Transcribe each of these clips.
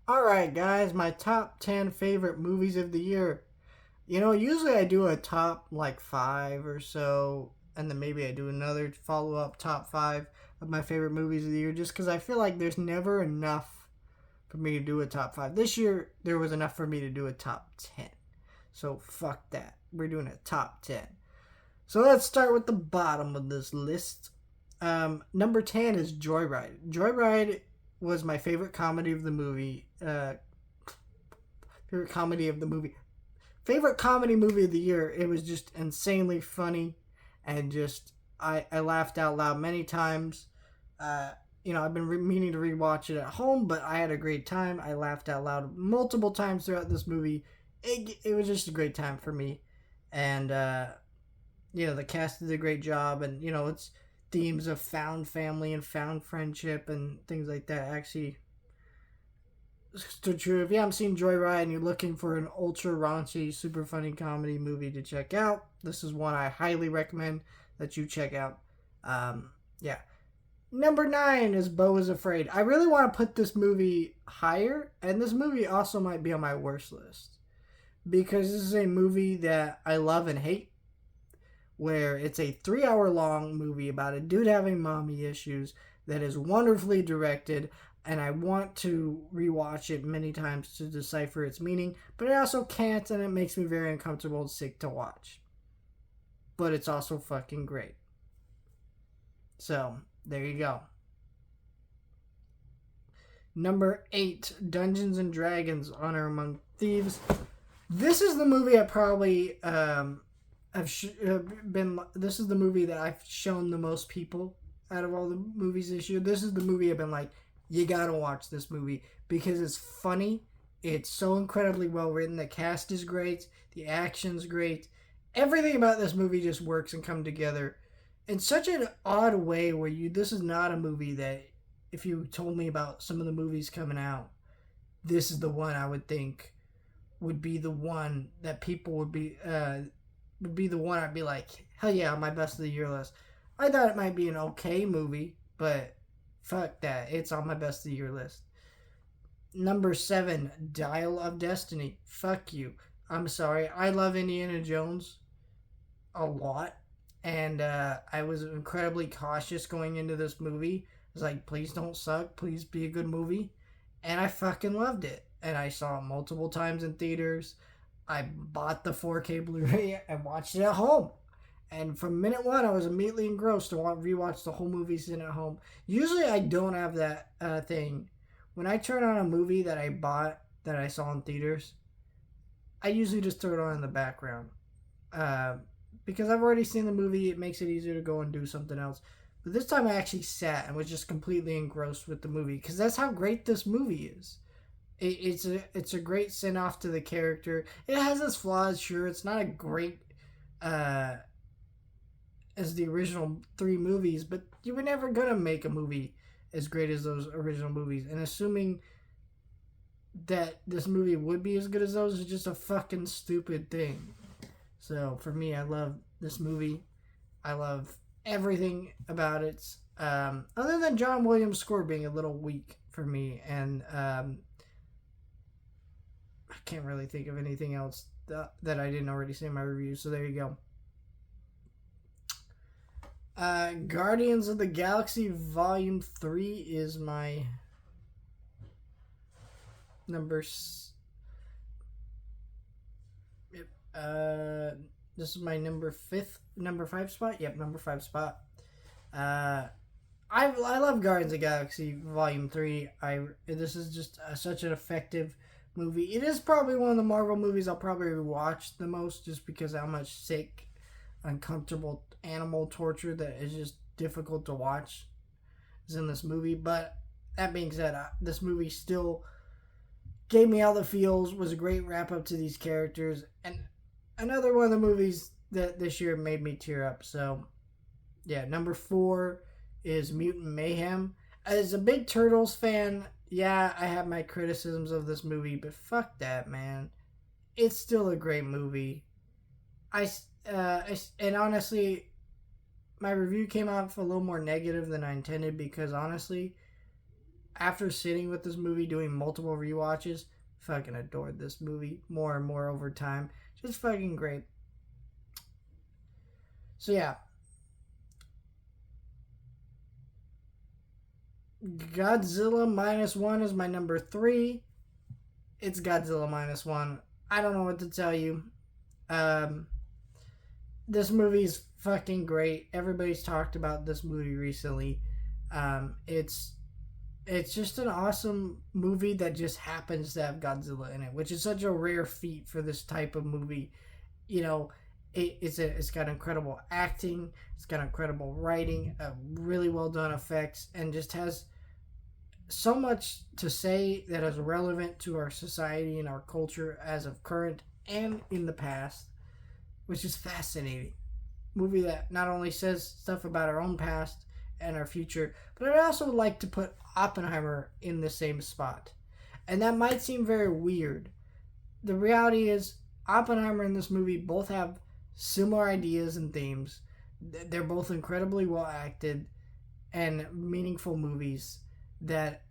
Alright, guys, my top 10 favorite movies of the year. Usually I do a top like 5 or so, and then maybe I do another follow up top 5 of my favorite movies of the year just because I feel like there's never enough for me to do a top 5. This year, there was enough for me to do a top 10. So fuck that. We're doing a top 10. So let's start with the bottom of this list. Number 10 is Joyride. Joyride was my favorite comedy of the movie. Favorite comedy of the movie. Favorite comedy movie of the year. It was just insanely funny, and just I laughed out loud many times. I've been meaning to rewatch it at home, but I had a great time. I laughed out loud multiple times throughout this movie. It was just a great time for me, and the cast did a great job, and it's themes of found family and found friendship and things like that actually stood true. If you haven't seen Joyride and you're looking for an ultra raunchy, super funny comedy movie to check out, this is one I highly recommend that you check out. Yeah. Number 9 is Beau is Afraid. I really want to put this movie higher, and this movie also might be on my worst list because this is a movie that I love and hate, where it's a 3 hour long movie about a dude having mommy issues that is wonderfully directed, and I want to rewatch it many times to decipher its meaning, but I also can't, and it makes me very uncomfortable and sick to watch. But it's also fucking great. So, there you go. Number 8, Dungeons and Dragons: Honor Among Thieves. This is the movie I probably this is the movie that I've shown the most people out of all the movies this year. This is the movie I've been like, you gotta watch this movie because it's funny. It's so incredibly well written. The cast is great. The action's great. Everything about this movie just works and come together in such an odd way where this is not a movie that if you told me about some of the movies coming out, this is the one I would think would be the one that people would be the one I'd be like, hell yeah, on my best of the year list. I thought it might be an okay movie, but fuck that. It's on my best of the year list. Number 7, Dial of Destiny. Fuck you. I'm sorry. I love Indiana Jones a lot, and I was incredibly cautious going into this movie. I was like, please don't suck. Please be a good movie. And I fucking loved it. And I saw it multiple times in theaters. I bought the 4K Blu-ray and watched it at home. And from minute one, I was immediately engrossed to rewatch the whole movie sitting at home. Usually, I don't have that thing. When I turn on a movie that I bought that I saw in theaters, I usually just throw it on in the background. Because I've already seen the movie, it makes it easier to go and do something else. But this time I actually sat and was just completely engrossed with the movie because that's how great this movie is. It's a great send off to the character. It has its flaws, sure. It's not a great as the original 3 movies, but you were never gonna make a movie as great as those original movies. And assuming that this movie would be as good as those is just a fucking stupid thing. So for me, I love this movie. I love everything about it. Other than John Williams' score being a little weak for me, and I can't really think of anything else that I didn't already say in my review. So there you go. Guardians of the Galaxy Volume 3 is my number. This is my number 5 spot. Yep, number 5 spot. I love Guardians of the Galaxy Volume 3. This is just such an effective movie. It is probably one of the Marvel movies I'll probably watch the most just because of how much sick, uncomfortable animal torture that is just difficult to watch is in this movie. But that being said, this movie still gave me all the feels, was a great wrap up to these characters, and another one of the movies that this year made me tear up. So yeah, number 4 is Mutant Mayhem. As a big Turtles fan, yeah, I have my criticisms of this movie, but fuck that, man. It's still a great movie. And honestly, my review came out a little more negative than I intended because honestly, after sitting with this movie, doing multiple rewatches, fucking adored this movie more and more over time. Just fucking great. So yeah, Godzilla minus one is my number 3. It's Godzilla minus one. I don't know what to tell you. Um, this movie's fucking great. Everybody's talked about this movie recently. It's just an awesome movie that just happens to have Godzilla in it, which is such a rare feat for this type of movie. You know, it's got incredible acting, it's got incredible writing, really well done effects, and just has so much to say that is relevant to our society and our culture as of current and in the past, which is fascinating. Movie that not only says stuff about our own past and our future, but I'd also like to put Oppenheimer in the same spot. And that might seem very weird. The reality is, Oppenheimer and this movie both have similar ideas and themes. They're both incredibly well acted and meaningful movies that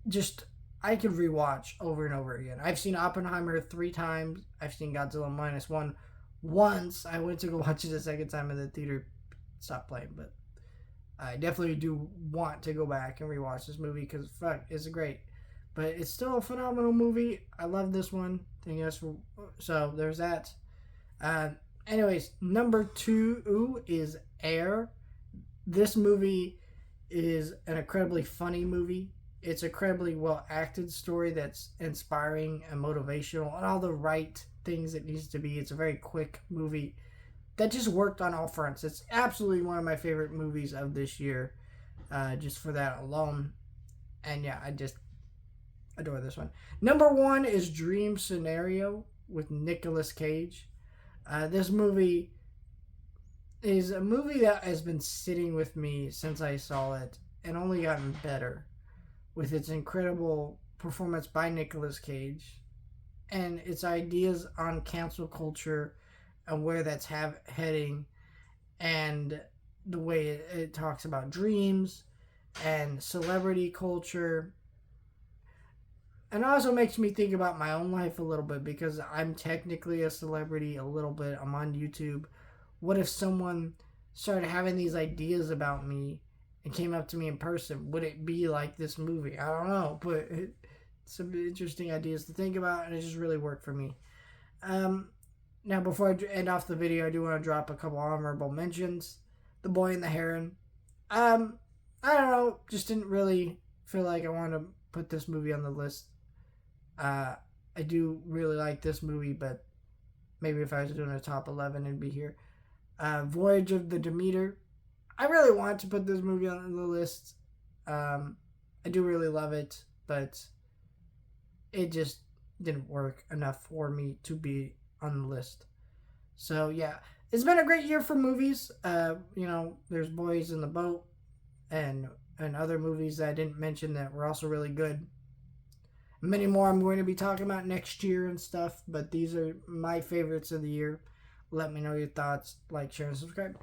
just I could rewatch over and over again. I've seen Oppenheimer 3 times. I've seen Godzilla minus one once. I went to go watch it a second time in the theater. Stopped playing, but I definitely do want to go back and rewatch this movie because fuck, it's great. But it's still a phenomenal movie. I love this one. So there's that. Anyways, number 2 is Air. This movie is an incredibly funny movie. It's an incredibly well acted story that's inspiring and motivational and all the right things it needs to be. It's a very quick movie that just worked on all fronts. It's absolutely one of my favorite movies of this year, just for that alone. And yeah, I just adore this one. Number 1 is Dream Scenario with Nicolas Cage. This movie is a movie that has been sitting with me since I saw it and only gotten better with its incredible performance by Nicolas Cage and its ideas on cancel culture and where that's heading, and the way it talks about dreams and celebrity culture. And it also makes me think about my own life a little bit because I'm technically a celebrity a little bit. I'm on YouTube. What if someone started having these ideas about me and came up to me in person? Would it be like this movie? I don't know, but it's some interesting ideas to think about, and it just really worked for me. Now, before I end off the video, I do want to drop a couple honorable mentions. The Boy and the Heron. I don't know, just didn't really feel like I wanted to put this movie on the list. I do really like this movie, but maybe if I was doing a top 11, it'd be here. Voyage of the Demeter. I really want to put this movie on the list. I do really love it, but it just didn't work enough for me to be on the list. So yeah, it's been a great year for movies. There's Boys in the Boat and other movies that I didn't mention that were also really good. Many more I'm going to be talking about next year and stuff, but these are my favorites of the year. Let me know your thoughts. Like, share, and subscribe.